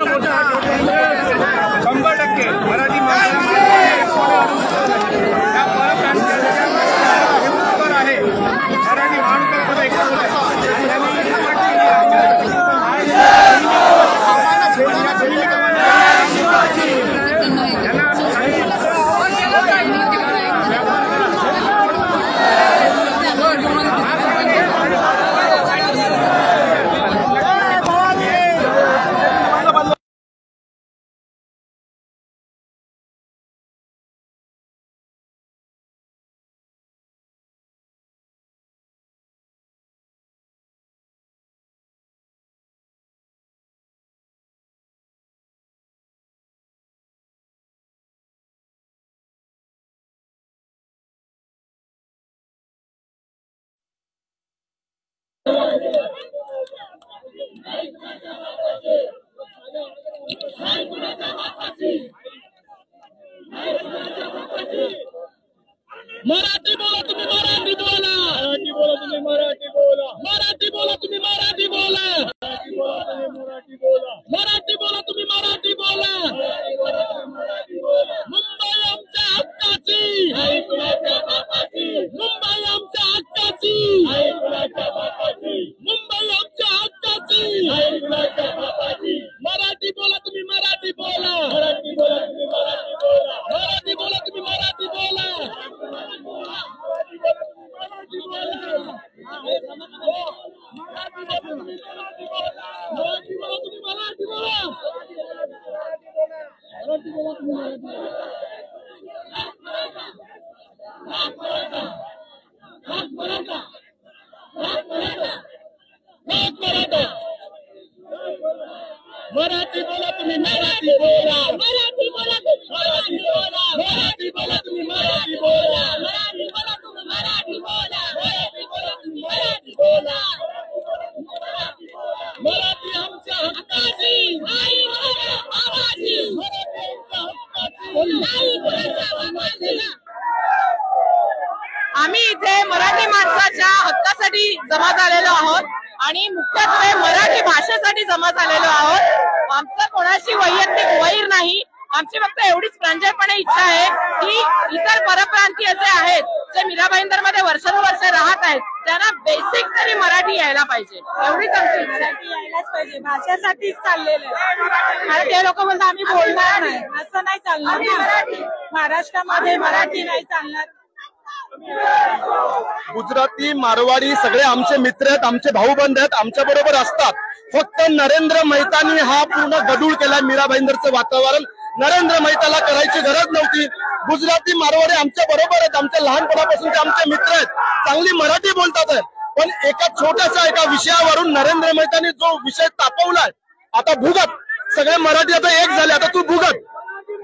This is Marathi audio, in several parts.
100% मराठी मराठी बोला तुम्ही मराठी बोला मराठी बोला तुम्ही मराठी बोला मराठी बोला तुम्ही मराठी बोला मराठी बोला मराठी बोला तुम्ही मराठी बोला मुंबई आमच्या हक्काची मुंबई आमच्या हक्काची मुंबई आमच्या हक्काची मराठी बोला तुम्ही मराठी बोला मराठी बोला तुम्ही मराठी बोला मराठी बोला तुम्ही मराठी बोला मराठी बोला तुम्ही मराठी बोला मराठी बोला मराठी बोला मराठी बोला तुम्ही मराठी बोला मराठी बोला तुम्ही मराठी बोला मराठी बोला तुम्ही मराठी बोला मराठी आमच्या हक्काची नाही कोणाच्या बाबाची मराठी आमच्या हक्काची. आम्ही इथे मराठी माणसाच्या हक्कासाठी जमा झालेलो आहोत आणि मुख्यत्वे मराठी भाषेसाठी जमा झालेलो आहोत. आमचं कोणाशी वैयक्तिक वैर नाही. आमची फक्त एवढीच प्रांजळपणे इच्छा आहे की इतर परप्रांतीय जे आहेत जे मीरा भाईंदरमध्ये वर्षानुवर्ष राहत आहेत त्यांना बेसिक तरी मराठी यायला पाहिजे, एवढीच आमची इच्छा आहे. यायलाच पाहिजे. भाषेसाठीच चाललेलं आहे. आणि ते लोक म्हणतात आम्ही बोलणार नाही, असं नाही चालणार. महाराष्ट्रामध्ये मराठी नाही चालणार. गुजराती मारवाडी सगळे आमचे मित्र आहेत, आमचे भाऊबंद आहेत, आमच्या बरोबर असतात. फक्त नरेंद्र मेहतानी हा पूर्ण गडूळ केला. मीरा भाईंदरचं वातावरण नरेंद्र मेहताला करायची गरज नव्हती. गुजराती मारवाडी आमच्या बरोबर आहेत, आमच्या लहानपणापासूनचे आमचे मित्र आहेत, चांगली मराठी बोलतात आहेत. पण एका छोट्याशा एका विषयावरून नरेंद्र मेहतानी जो विषय तापवलाय, आता भुगत सगळे मराठी आता एक झाले. आता तू भुगत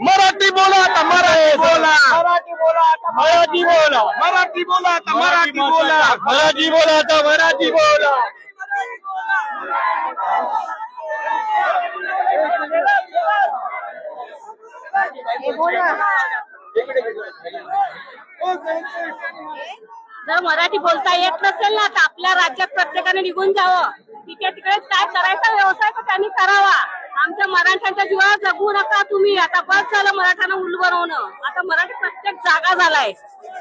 मराठी बोला आता मराठी बोला मराठी बोला आता मराठी बोला मराठी बोला आता मराठी बोला मराठी बोला आता मराठी बोला. जर मराठी बोलता येत नसेल ना तर आपल्या राज्यात प्रत्येकाने निघून जावं. तिथे तिकडे काय करायचा व्यवसाय तर त्यांनी करावा. आमच्या मराठ्यांच्या जीवावर जगू नका तुम्ही. आता बस झालं मराठ्यांना उल बनवणं. आता मराठी प्रत्येक जागा झालाय,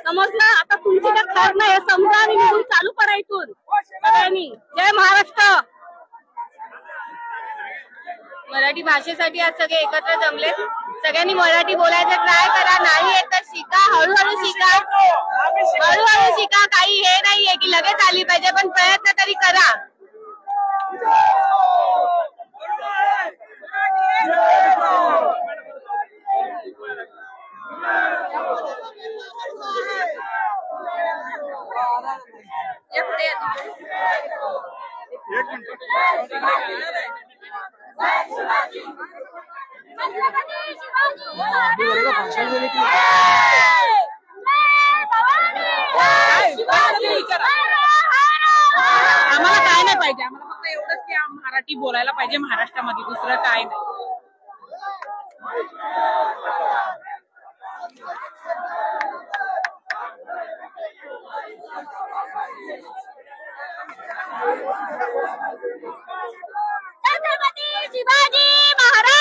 समजलं. आता तुमची काय खर नाही हे समजा आणि निघून चालू करा इथून सगळ्यांनी. जय महाराष्ट्र. मराठी भाषेसाठी आज सगळे एकत्र जमले. सगळ्यांनी मराठी बोलायचं ट्राय करा. नाही येत तर शिका, हळूहळू शिका, हळूहळू शिका. काही हे नाहीये की लगेच आली पाहिजे, पण प्रयत्न तरी करा. आम्हाला काय नाही पाहिजे, आम्हाला फक्त एवढंच की मराठी बोलायला पाहिजे महाराष्ट्रामध्ये, दुसरं काय नाही. छत्रपती शिवाजी महाराज.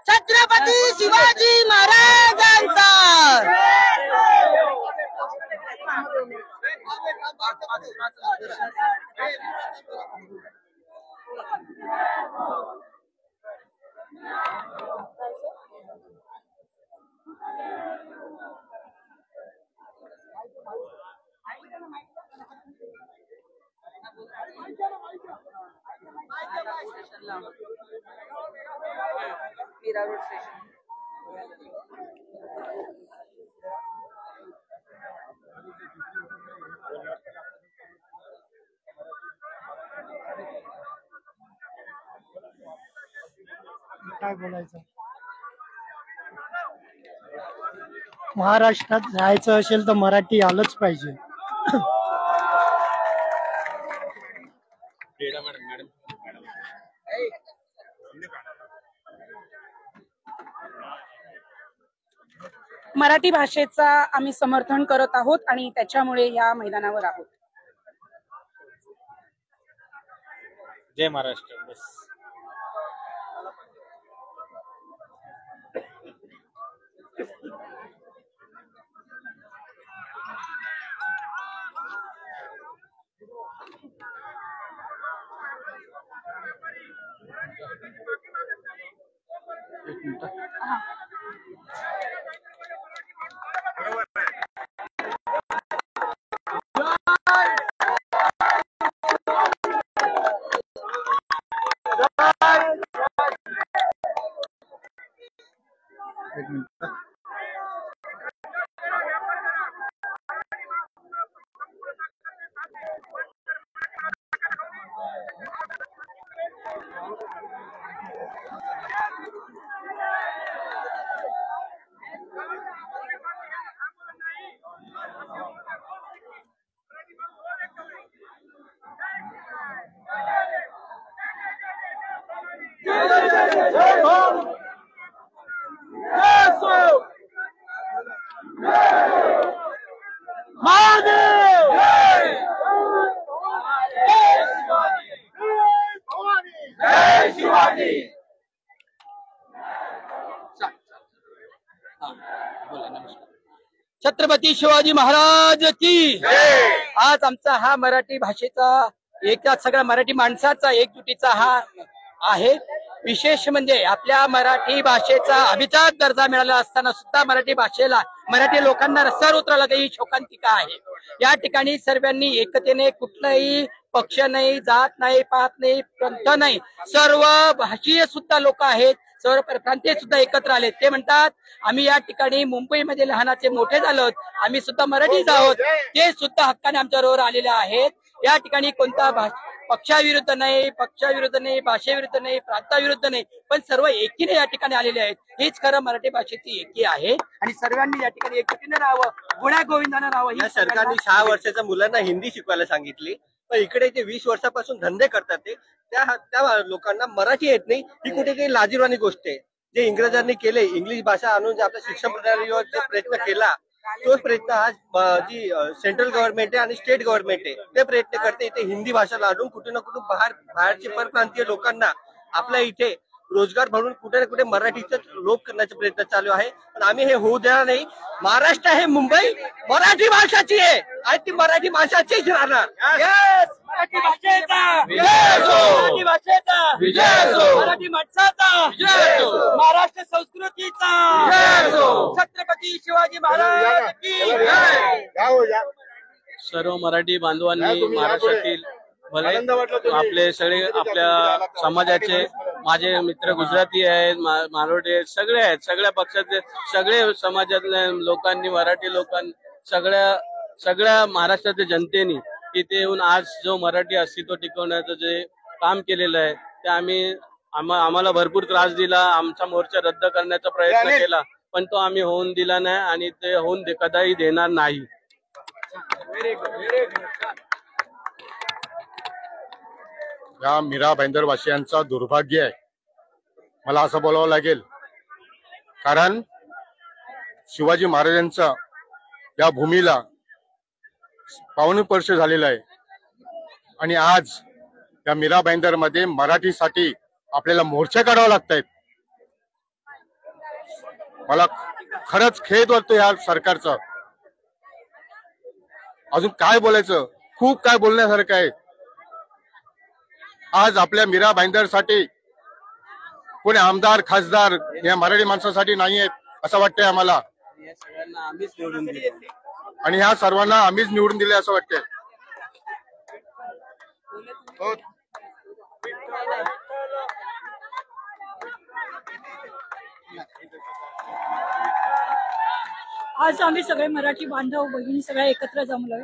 छत्रपती शिवाजी महाराजांचा काय बोलायचं, महाराष्ट्रात राहायचं असेल तर मराठी आलंच पाहिजे. मराठी भाषेचा आम्ही समर्थन करत आहोत आणि त्याच्यामुळे या मैदानावर आहोत. जय महाराष्ट्र. बस. छत्रपती शिवाजी महाराज की. आज आमचा हा मराठी भाषेचा एका सगळ्या मराठी माणसाचा एकजुटीचा हा आहे. विशेष म्हणजे आपल्या मराठी भाषेचा अभिजात दर्जा मिळाला असताना सुद्धा मराठी भाषेला मराठी लोकांना रस्त्यावर उतरवलं ही शोकांतिका आहे. या ठिकाणी सर्वांनी एकतेने, कुठलाही पक्ष नाही, जात नाही, पात नाही, पंथ नाही, सर्व भाषीय सुद्धा लोक आहेत, सर्व प्रांतीय सुद्धा एकत्र आले. ते म्हणतात आम्ही या ठिकाणी मुंबईमध्ये लहानाचे मोठे झालो, आम्ही सुद्धा मराठीच आहोत. ते सुद्धा हक्काने आमच्याबरोबर आलेले आहेत. या ठिकाणी कोणता पक्षाविरुद्ध नाही, भाषेविरुद्ध नाही, प्रांताविरुद्ध नाही, पण सर्व एकीने या ठिकाणी आलेले आहेत. हीच खरं मराठी भाषेची एकी आहे आणि सर्वांनी या ठिकाणी एकजुटीने राहावं, गुण्या गोविंदानं राहावं. या सरकारने 6 वर्षाच्या मुलांना हिंदी शिकवायला सांगितली, पण इकडे जे 20 वर्षापासून धंदे करतात त्या लोकांना मराठी येत नाही. ही कुठेतरी लाजिरवाणी गोष्ट आहे. जे इंग्रजांनी केले, इंग्लिश भाषा आणून जे आपल्या शिक्षण प्रणालीवर जे प्रयत्न केला, तोच प्रयत्न आज जी सेंट्रल गव्हर्नमेंट आहे आणि स्टेट गव्हर्नमेंट आहे ते प्रयत्न करते. इथे हिंदी भाषा लादून कुठे ना कुठे बाहेरचे परप्रांतीय लोकांना आपल्या इथे रोजगार म्हणून कुठे ना कुठे मराठीचा लोप करण्याचा प्रयत्न चालू आहे. पण आम्ही हे होऊ देणार नाही. महाराष्ट्र हे मुंबई मराठी भाषाची आहे आणि ती मराठी भाषाचीच राहणार. मराठी भाषेचा मराठी भाषेचा मराठी माणसाचा महाराष्ट्र संस्कृतीचा छत्रपती शिवाजी महाराज की. सर्व मराठी बांधवांनी महाराष्ट्रातील आपले सगळे आपल्या समाजाचे माझे मित्र गुजराती आहेत, मारवाडी आहेत, सगळे आहेत, सगळ्या पक्षाचे सगळे समाजातल्या लोकांनी, मराठी लोकांनी, सगळ्या महाराष्ट्राच्या जनतेने इथे येऊन आज जो मराठी अस्तित्व टिकवण्याचं जे काम केलेलं आहे ते आम्हाला भरपूर त्रास दिला. आमचा मोर्चा रद्द करण्याचा प्रयत्न केला, पण तो आम्ही होऊन दिला नाही आणि ते होऊन कदाही देणार नाही. या मीरा भाईंदर वासियांचा दुर्भाग्य आहे मला असं बोलावं लागेल, कारण शिवाजी महाराजांचा या भूमीला 52 वर्ष झालेलं आहे आणि आज या मीरा भाईंदर मध्ये मराठीसाठी आपल्याला मोर्चा काढावा लागतायत. मला खरंच खेद वाटतो या सरकारचा. अजून काय बोलायचं, खूप काय बोलण्यासारखं आहे. आज आपल्या मीरा भाईंदरसाठी कोणी आमदार खासदार या मराठी माणसासाठी नाही आहेत असं वाटतंय आम्हाला, आणि ह्या सर्वांना आम्हीच निवडून दिले असं वाटतंय. आज आम्ही सगळे मराठी बांधव बहिणी सगळ्या एकत्र जमलोय,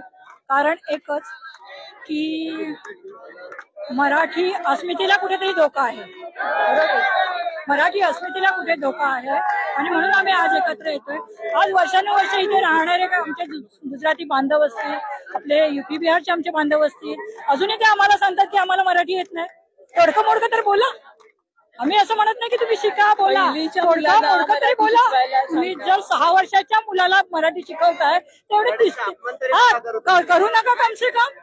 कारण एकच की मराठी अस्मितेला कुठेतरी धोका आहे. मराठी अस्मितेला कुठे धोका आहे आणि म्हणून आम्ही आज एकत्र येतोय. आज वर्षानुवर्ष इथे राहणारे आमचे गुजराती बांधव असतील, आपले युपी बिहारचे आमचे बांधव असतील, अजूनही ते आम्हाला सांगतात की आम्हाला मराठी येत नाही. तोडकं मोडकं तर बोला. आम्ही असं म्हणत नाही की तुम्ही शिका, बोला, तोडकं मोडकं तरी बोला. तुम्ही जर 6 वर्षाच्या मुलाला मराठी शिकवताय तेवढे करू नका कम से कम.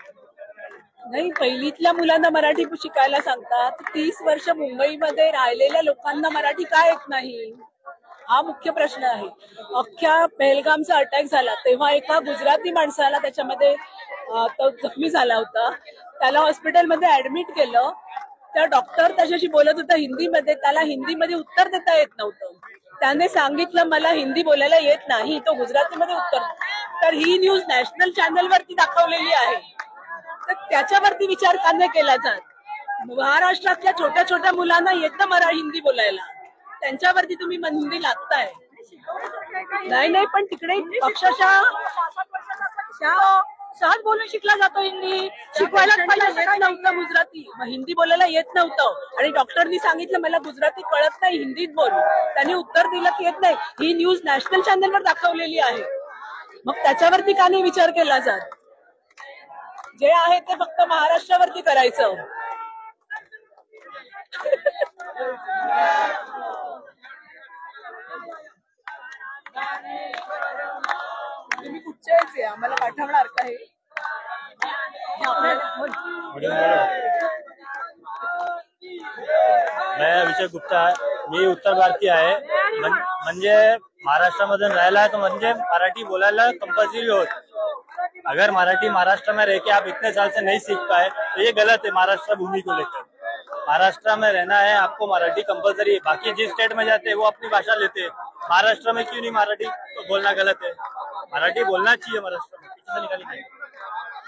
नाही, पहिलीतल्या मुलांना मराठी शिकायला सांगतात. 30 वर्ष मुंबईमध्ये राहिलेल्या लोकांना मराठी का येत नाही, हा मुख्य प्रश्न आहे. अख्ख्या पहलगामचा अटॅक झाला तेव्हा एका गुजराती माणसाला त्याच्यामध्ये तो जखमी झाला होता. त्याला हॉस्पिटलमध्ये ऍडमिट केलं. त्या डॉक्टर त्याच्याशी बोलत होता हिंदीमध्ये. त्याला हिंदीमध्ये उत्तर देता येत नव्हतं. त्याने सांगितलं मला हिंदी बोलायला येत नाही. तो गुजरातीमध्ये उत्तर. तर ही न्यूज नॅशनल चॅनलवरती दाखवलेली आहे. तर त्याच्यावरती विचार का नाही केला जात. महाराष्ट्रातल्या छोट्या छोट्या मुलांना येतं हिंदी बोलायला, त्यांच्यावरती तुम्ही हिंदी लादताय. नाही, पण तिकडे अक्षरशः सहज बोलून शिकला जातो हिंदी. शिकवायला नव्हतं गुजराती, हिंदी बोलायला येत नव्हतं आणि डॉक्टरनी सांगितलं मला गुजराती कळत नाही, हिंदीत बोल. त्यांनी उत्तर दिलं की येत नाही. ही न्यूज नॅशनल चॅनलवर दाखवलेली आहे. मग त्याच्यावरती का नाही विचार केला जात. जे आहे ते फक्त महाराष्ट्रावरती करायचं. तुम्ही कुठच्याच आम्हाला पाठवणार का हे? मैं अभिषेक गुप्ता आहे. मी उत्तर भारतीय आहे. म्हणजे महाराष्ट्रामधून राहिला है तो म्हणजे मराठी बोलायला कंपल्सरी होत. अगर मराठी महाराष्ट्र में रह के आप इतने साल से नहीं सीख पाए तो ये गलत है. महाराष्ट्र भूमि को लेकर महाराष्ट्र में रहना है आपको, मराठी कंपल्सरी है. बाकी जिस स्टेट में जाते हैं वो अपनी भाषा लेते हैं. महाराष्ट्र में क्यों नहीं मराठी तो बोलना गलत है. मराठी बोलना चाहिए महाराष्ट्र में, पीछे से निकाली.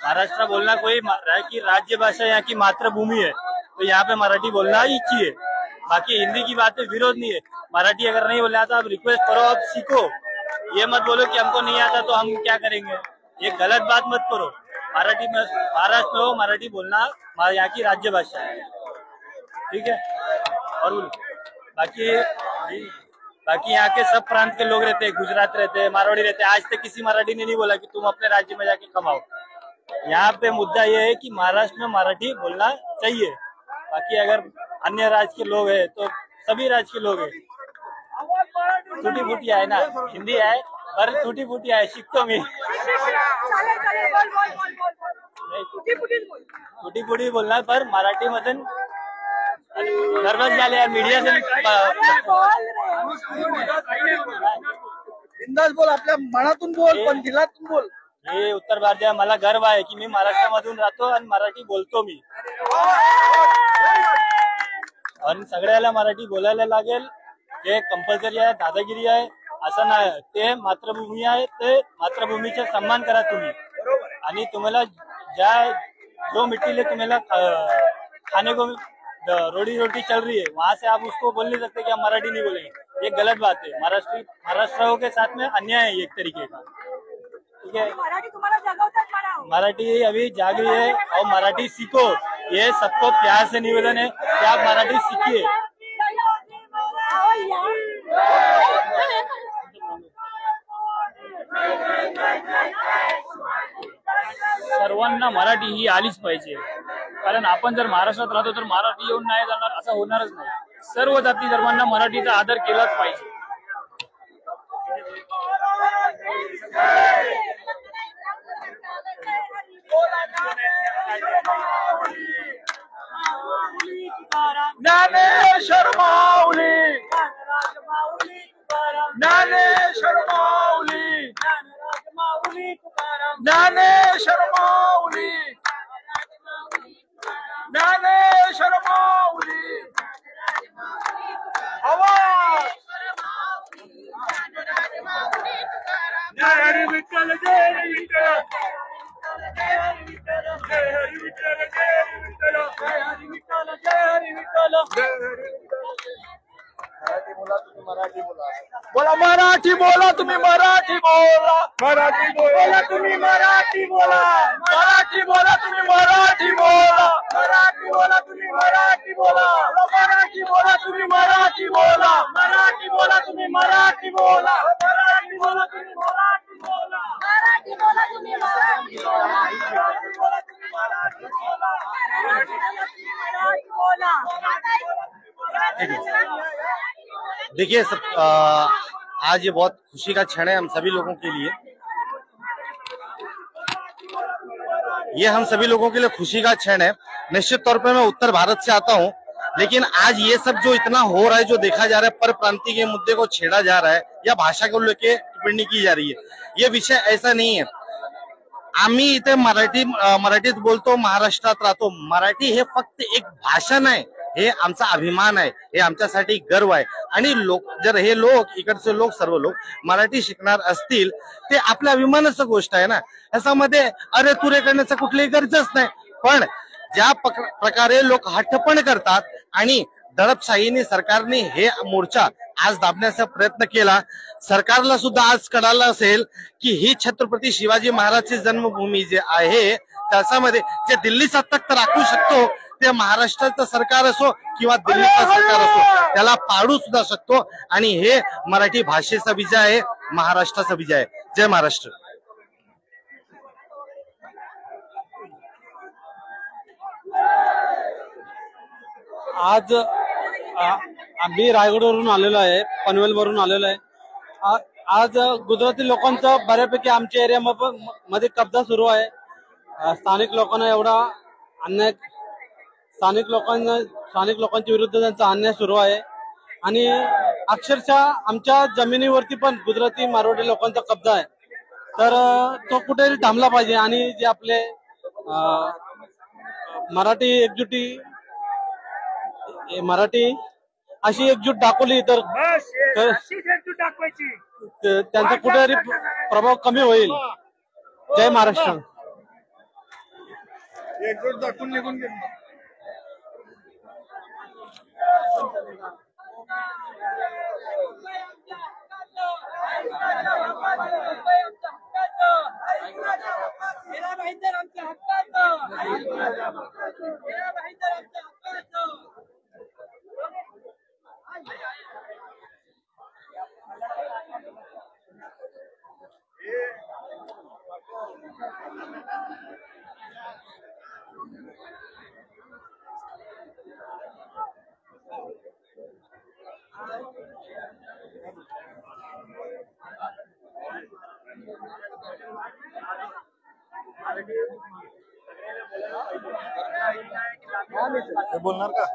महाराष्ट्र बोलना कोई की राज्य भाषा यहाँ की मातृभूमि है तो यहाँ पे मराठी बोलना ही चाहिए. बाकी हिंदी की बात में विरोध नहीं है. मराठी अगर नहीं बोलना आता आप रिक्वेस्ट करो, आप सीखो. ये मत बोलो कि हमको नहीं आता तो हम क्या करेंगे. ये गलत बात मत करो. मराठी में महाराष्ट्र में हो, मराठी बोलना यहाँ की राज्य भाषा है. ठीक है. और बाकी यहाँ के सब प्रांत के लोग रहते हैं. गुजरात रहते हैं, मारवाड़ी रहते हैं. आज तक किसी मराठी ने नहीं बोला कि तुम अपने राज्य में जाके कमाओ. यहाँ पे मुद्दा ये है कि महाराष्ट्र में मराठी बोलना चाहिए. बाकी अगर अन्य राज्य के लोग हैं तो सभी राज्य के लोग हैं. टूटी फूटी आहे ना, हिंदी आहे पर टूटी फूटी आहे. शिकतो मी. टूटी फूटी बोलणार पर मराठी मधून नर्वस झाले मीडिया से. बिंदास बोल, आपल्या मनातून बोल, पण दिलातून बोल. हे उत्तर भारतीय मला गर्व आहे की मी महाराष्ट्रामधून राहतो आणि मराठी बोलतो मी. आणि सगळ्याला मराठी बोलायला लागेल. हे कंपल्सरी आहे, दादागिरी आहे असं नाही. ते मातृभूमी आहे, ते मातृभूमीचा सन्मान करा तुम्ही. आणि तुम्हाला जो मिट्टी ले तुम्हाला खाने को रोटी चल रही है वहां से आप उसको बोल नहीं सकते कि हम मराठी नहीं बोलेंगे. ये गलत बात है. महाराष्ट्रियों के साथ में अन्याय है एक तरीके का. ठीक है. मराठी अभी जाग रही है और मराठी सीखो. ये सबको प्यार से निवेदन है कि आप मराठी सीखिए. सर्वांना मराठी ही आलीच पाहिजे. कारण आपण जर महाराष्ट्रात राहतो तर मराठी येऊन नाही जाणार असं होणारच नाही. सर्व जाती धर्मांना मराठीचा आदर केलाच पाहिजे. ज्ञानेश्वर माऊली, ज्ञानेश्वर माऊली, ज्ञानेश्वर माऊली, ज्ञानेश्वर माऊली. आवाज. जय हरी विठ्ठल, जय हरी विठ्ठल, जय हरी विठ्ठल, जय हरी विठ्ठल, जय हरी विठ्ठल, जय हरी विठ्ठल, जय हरी विठ्ठल, जय हरी विठ्ठल. बोला मराठी बोला, तुम्ही मराठी बोला, मराठी बोला तुम्ही मराठी बोला, मराठी बोला तुम्ही मराठी बोला, मराठी बोला तुम्ही मराठी बोला, मराठी बोला तुम्ही मराठी बोला, मराठी बोला तुम्ही मराठी बोला, मराठी बोला तुम्ही मराठी बोला, मराठी बोला तुम्ही मराठी बोला, मराठी बोला तुम्ही मराठी बोला, मराठी बोला तुम्ही मराठी बोला. देखिए आज ये बहुत खुशी का क्षण है हम सभी लोगों के लिए. ये हम सभी लोगों के लिए खुशी का क्षण है. निश्चित तौर पे मैं उत्तर भारत से आता हूँ, लेकिन आज ये सब जो इतना हो रहा है, जो देखा जा रहा है, पर प्रांतीय के मुद्दे को छेड़ा जा रहा है या भाषा को लेके टिप्पणी की जा रही है, ये विषय ऐसा नहीं है. आम्ही इथे मराठीत बोलतो, महाराष्ट्रात राहतो. मराठी हे फक्त एक भाषा नाही, हे आमचा अभिमान आहे, हे आमच्यासाठी गर्व आहे. आणि जर हे लोक, इकडचे लोक, सर्व लोक मराठी शिकणार असतील, ते आपल्या अभिमानाचं गोष्ट आहे ना. याच्यामध्ये अरे तुरे करण्याचं कुठलीही गरजच नाही. पण ज्या प्रकारे लोक हट्टपण करतात आणि दडपशाहीने सरकारने हे मोर्चा आज दाबण्याचा प्रयत्न केला. सरकारला सुद्धा आज कळालं असेल की ही छत्रपती शिवाजी महाराजची जन्मभूमी जे आहे, त्याच्यामध्ये जे दिल्ली सत्ता राखू शकतो, ते महाराष्ट्राचं सरकार असो किंवा दिल्लीचं सरकार असो, त्याला पाडू सुद्धा शकतो. आणि हे मराठी भाषेचा विजय आहे, महाराष्ट्राचा विजय आहे. जय महाराष्ट्र. आज आम्ही रायगडवरून आलेलो आहे, पनवेलवरून आलेलो आहे. आज गुजराती लोकांचा बऱ्यापैकी आमच्या एरिया मध्ये कब्जा सुरू आहे. स्थानिक लोकांना एवढा अन्याय, स्थानिक लोकांच्या विरुद्ध त्यांचा अन्याय सुरू आहे. आणि अक्षरशः आमच्या जमिनीवरती पण गुजराती मारवाडी लोकांचा कब्जा आहे. तर तो कुठेतरी थांबला पाहिजे. आणि जे आपले मराठी अशी एकजूट दाखवली तर त्यांचा कुठेतरी प्रभाव कमी होईल. जय महाराष्ट्र. एकजूट दाखवून निघून गेले. बोलणार का?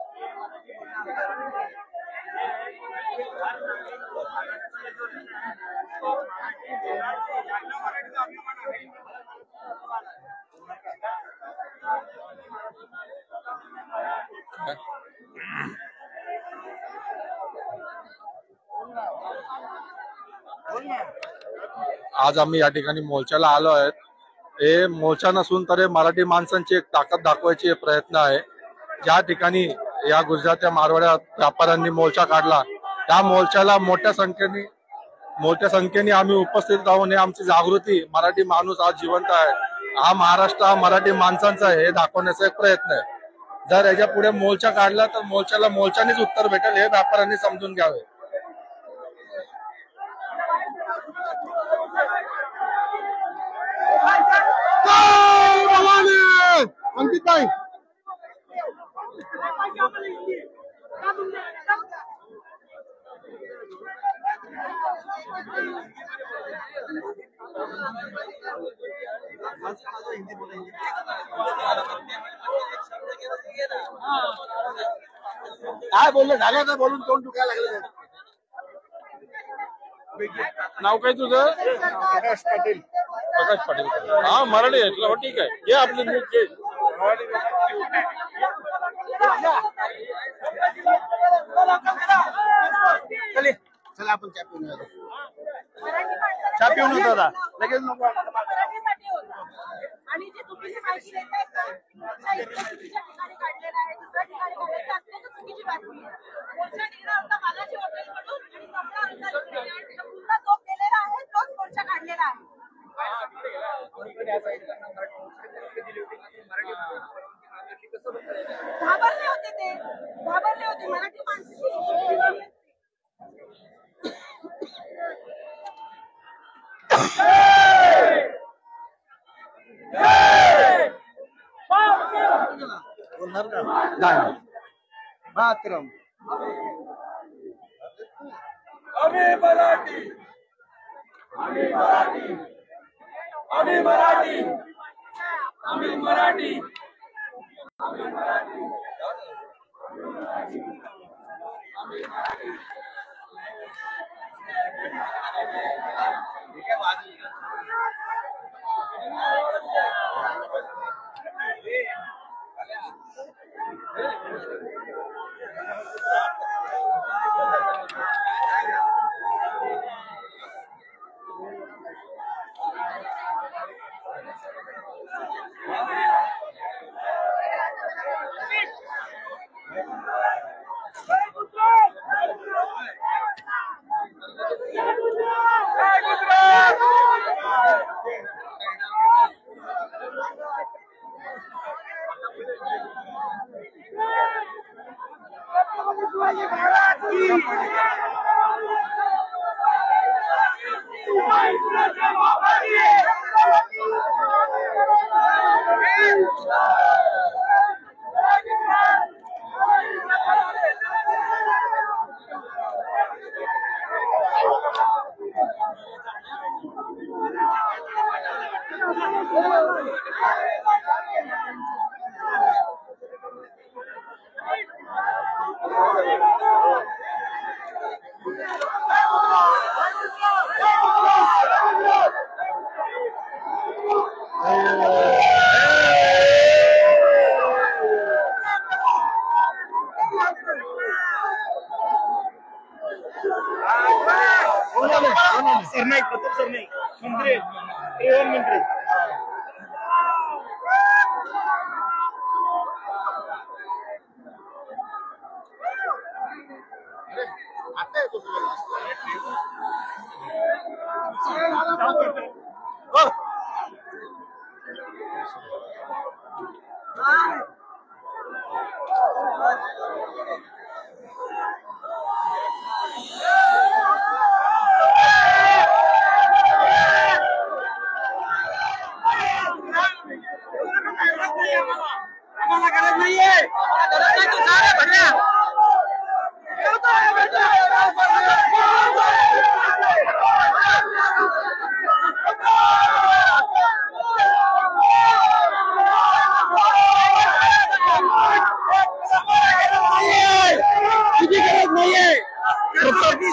आज आम्ही या ठिकाणी मोर्चाला आलो आहेत. हे मोर्चा नसून तर मराठी माणसांची एक ताकद दाखवायची प्रयत्न आहे. ज्या ठिकाणी या गुजरात्या मारवाड्या व्यापाऱ्यांनी मोर्चा काढला, त्या मोर्चाला मोठ्या संख्येने आम्ही उपस्थित राहून हे आमची जागृती, मराठी माणूस आज जिवंत आहे, हा महाराष्ट्र हा मराठी माणसांचा आहे हे दाखवण्याचा एक प्रयत्न आहे. जर याच्या पुढे मोर्चा काढला तर मोर्चाला मोर्चानेच उत्तर भेटेल हे व्यापाऱ्यांनी समजून घ्यावे. अंकित काय बोललं झालं तर बोलून तोंड दुखायला लागलं. नाव काय तुझं? प्रकाश पाटील. प्रकाश पाटील. हा मराठी आहे तुला? ठीक आहे, घे आपली न्यूज घे. चला आपण चहा पिऊन येतो. चहा पिऊन होतो दादा लगेच नको. आणि जे चुकीची माहिती देतात ना, चुकीच्या ठिकाणी काढलेलं आहे, दुसऱ्या ठिकाणी काढलेलं आहे, अत्यंत चुकीची बातमी आहे. मोर्चा निघाला होता मालाची हॉटेलमधून आणि समजा पुन्हा जो केलेला आहे तोच मोर्चा काढलेला आहे. घाबरले होते ते, घाबरले होते मराठी माणसं. मातरम. आम्ही मराठी, आम्ही मराठी, आम्ही मराठी, आम्ही मराठी, आम्ही मराठी. सरनाईक प्रताप सरनाईक मंत्री, परिवहन मंत्री.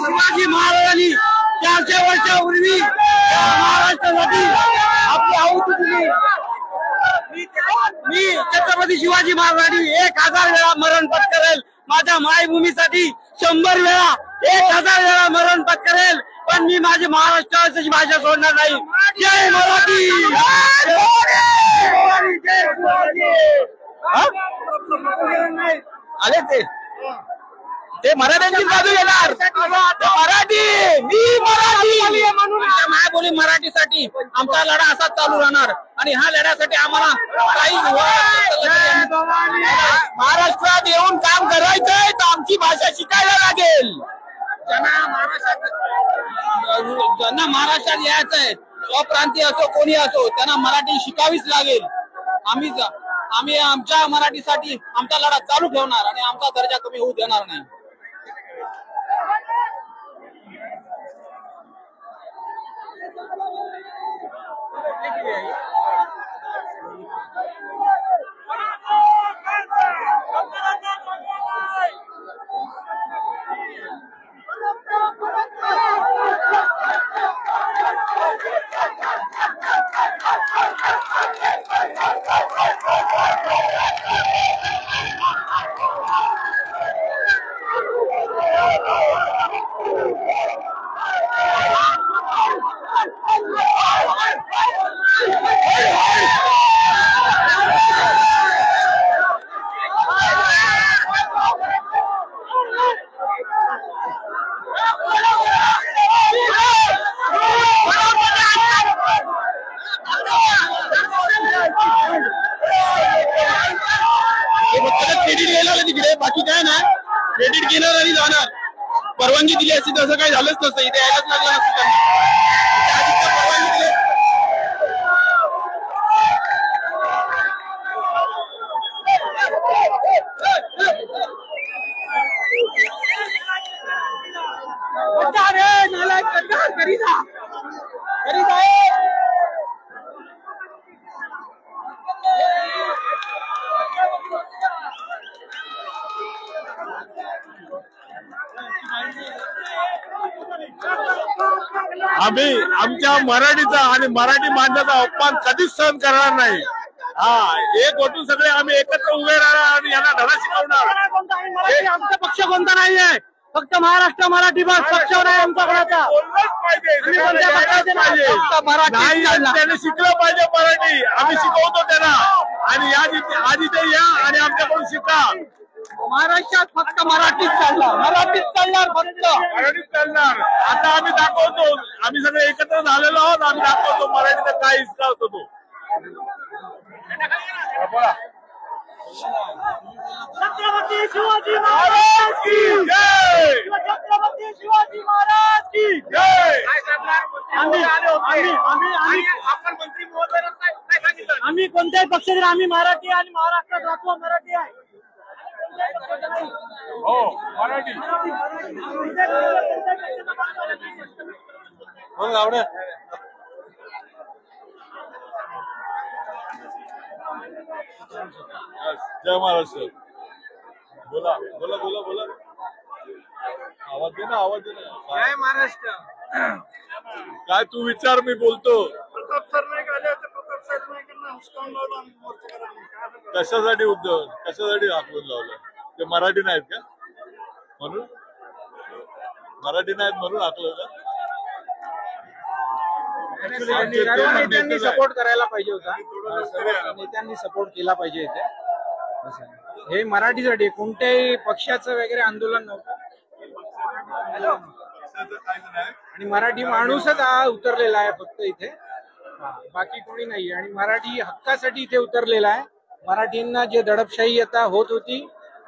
शिवाजी महाराजांनी 400 वर्षापूर्वी महाराष्ट्रासाठी आपली आहुती दिली. मी छत्रपती शिवाजी महाराजांनी 1000 वेळा मरण पत्करेल. माझ्या मायभूमीसाठी 100 वेळा 1000 वेळा मरण पत्करेल, पण मी माझी महाराष्ट्राची भाषा सोडणार नाही. जय मराठी. आले ते मराठ्यांची बाजू घेणार. मराठी, मी मराठी म्हणून मायबोली मराठीसाठी आमचा लढा असाच चालू राहणार. आणि ह्या लढ्यासाठी आम्हाला काही महाराष्ट्रात येऊन काम करायचंय तर आमची भाषा शिकायला लागेल. ज्यांना महाराष्ट्रात यायचंय, अप्रांतीय असो कोणी असो, त्यांना मराठी शिकावीच लागेल. आम्ही आमच्या मराठीसाठी आमचा लढा चालू ठेवणार आणि आमचा दर्जा कमी होऊ देणार नाही. क्रेडिट घ्यायला तिकडे, बाकी काय नाही. क्रेडिट घेणार आणि जाणार. परवानगी दिली असती तसं काही झालंच नसतं, इथे यायलाच लागलं नसतं त्यांना. परवानगी दिली. आम्ही आमच्या मराठीचा आणि मराठी माणसाचा अपमान कधीच सहन करणार नाही. एक वटून सगळे आम्ही एकत्र उभे राहणार आणि यांना धडा शिकवणार. आमचा पक्ष कोणता नाहीये, फक्त महाराष्ट्र मराठी पक्ष नाही आमचा कोणाचा. त्याने शिकलं पाहिजे मराठी. आम्ही शिकवतो त्यांना आणि आज इथे या आणि आमच्याकडून शिका. महाराष्ट्रात फक्त मराठीच चालणार, मराठीच चालणार, फक्त मराठीच चालणार. आता आम्ही दाखवतो, आम्ही सगळे एकत्र झालेलो आहोत. आम्ही दाखवतो मराठीचा काय हिस्सा होतो तो. छत्रपती शिवाजी महाराज की जय. छत्रपती शिवाजी महाराज की जय. आम्ही कोणत्याही पक्षातील आम्ही मराठी आणि महाराष्ट्रात राहतो, मराठी आहे. हो मराठी. जय महाराष्ट्र. बोला बोला बोला बोला. आवाज दे ना, आवाज दे ना. जय महाराष्ट्र. काय तू विचार, मी बोलतो. प्रताप सर नाही आले तर प्रताप सर नाही करणार, हुसकावून लावलं आम्ही मोर्चा करायला. कशासाठी उद्योग, कशासाठी हाकलून लावलं? ते मराठी नाहीत का म्हणून? मराठी नाहीत म्हणून हाकलं का? नेत्यांनी सपोर्ट करायला पाहिजे होता. नेत्यांनी सपोर्ट केला पाहिजे इथे. हे मराठीसाठी कोणत्याही पक्षाचं वगैरे आंदोलन नव्हतं आणि मराठी माणूसच हा उतरलेला आहे फक्त इथे, बाकी कोणी नाही. आणि मराठी हक्कासाठी इथे उतरलेला आहे. मराठींना जे दडपशाही आता होत होती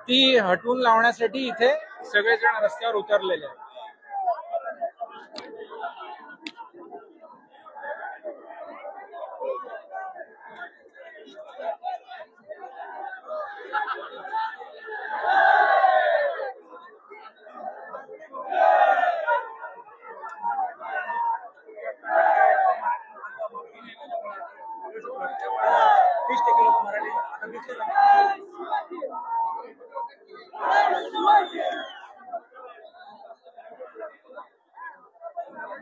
ती हटवून लावण्यासाठी इथे सगळेजण रस्त्यावर उतरलेले आहेत. लोक मराठी